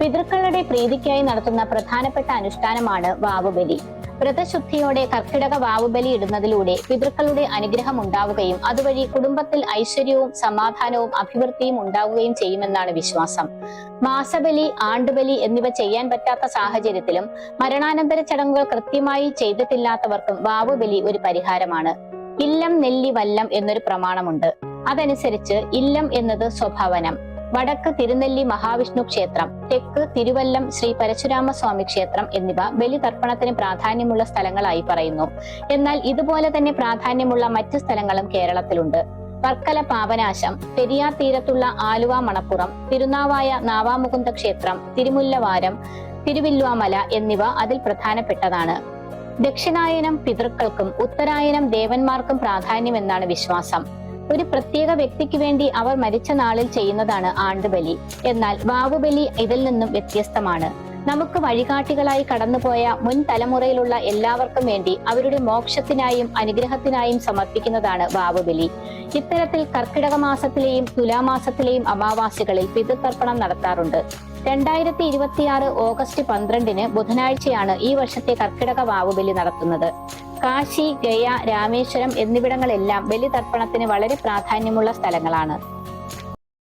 പിതൃക്കളുടെ പ്രീതിക്കായി നടത്തുന്ന പ്രധാനപ്പെട്ട അനുഷ്ഠാനമാണ് വാവുബലി. വ്രതശുദ്ധിയോടെ കർക്കിടക വാവുബലി ഇടുന്നതിലൂടെ പിതൃക്കളുടെ അനുഗ്രഹം ഉണ്ടാവുകയും അതുവഴി കുടുംബത്തിൽ ഐശ്വര്യവും സമാധാനവും അഭിവൃദ്ധിയും ഉണ്ടാവുകയും ചെയ്യുമെന്നാണ് വിശ്വാസം. മാസബലി, ആണ്ടുബലി എന്നിവ ചെയ്യാൻ പറ്റാത്ത സാഹചര്യത്തിലും മരണാനന്തര ചടങ്ങുകൾ കൃത്യമായി ചെയ്തിട്ടില്ലാത്തവർക്കും വാവുബലി ഒരു പരിഹാരമാണ്. ഇല്ലം നെല്ലി വല്ലം എന്നൊരു പ്രമാണമുണ്ട്. അതനുസരിച്ച് ഇല്ലം എന്നത് സ്വഭവനം, വടക്ക് തിരുനെല്ലി മഹാവിഷ്ണു ക്ഷേത്രം, തെക്ക് തിരുവല്ലം ശ്രീ പരശുരാമസ്വാമി ക്ഷേത്രം എന്നിവ ബലിതർപ്പണത്തിന് പ്രാധാന്യമുള്ള സ്ഥലങ്ങളായി പറയുന്നു. എന്നാൽ ഇതുപോലെ തന്നെ പ്രാധാന്യമുള്ള മറ്റ് സ്ഥലങ്ങളും കേരളത്തിലുണ്ട്. വർക്കല പാപനാശം, പെരിയാർ തീരത്തുള്ള ആലുവ മണപ്പുറം, തിരുനാവായ നാവാമുകുന്ദ ക്ഷേത്രം, തിരുമുല്ലവാരം, തിരുവില്വാമല എന്നിവ അതിൽ പ്രധാനപ്പെട്ടതാണ്. ദക്ഷിണായനം പിതൃക്കൾക്കും ഉത്തരായനം ദേവന്മാർക്കും പ്രാധാന്യമെന്നാണ് വിശ്വാസം. ഒരു പ്രത്യേക വ്യക്തിക്ക് വേണ്ടി അവർ മരിച്ച നാളിൽ ചെയ്യുന്നതാണ് ആണ്ടുബലി. എന്നാൽ വാവുബലി ഇതിൽ നിന്നും വ്യത്യസ്തമാണ്. നമുക്ക് വഴികാട്ടികളായി കടന്നുപോയ മുൻ തലമുറയിലുള്ള എല്ലാവർക്കും വേണ്ടി അവരുടെ മോക്ഷത്തിനായും അനുഗ്രഹത്തിനായും സമർപ്പിക്കുന്നതാണ് വാവുബലി. ഇത്തരത്തിൽ കർക്കിടക മാസത്തിലെയും തുലാമാസത്തിലെയും അമാവാസികളിൽ പിതൃതർപ്പണം നടത്താറുണ്ട്. 2026 ഓഗസ്റ്റ് 12 ബുധനാഴ്ചയാണ് ഈ വർഷത്തെ കർക്കിടക വാവുബലി നടത്തുന്നത്. കാശി, ഗയ, രാമേശ്വരം എന്നിവിടങ്ങളെല്ലാം ബലിതർപ്പണത്തിന് വളരെ പ്രാധാന്യമുള്ള സ്ഥലങ്ങളാണ്.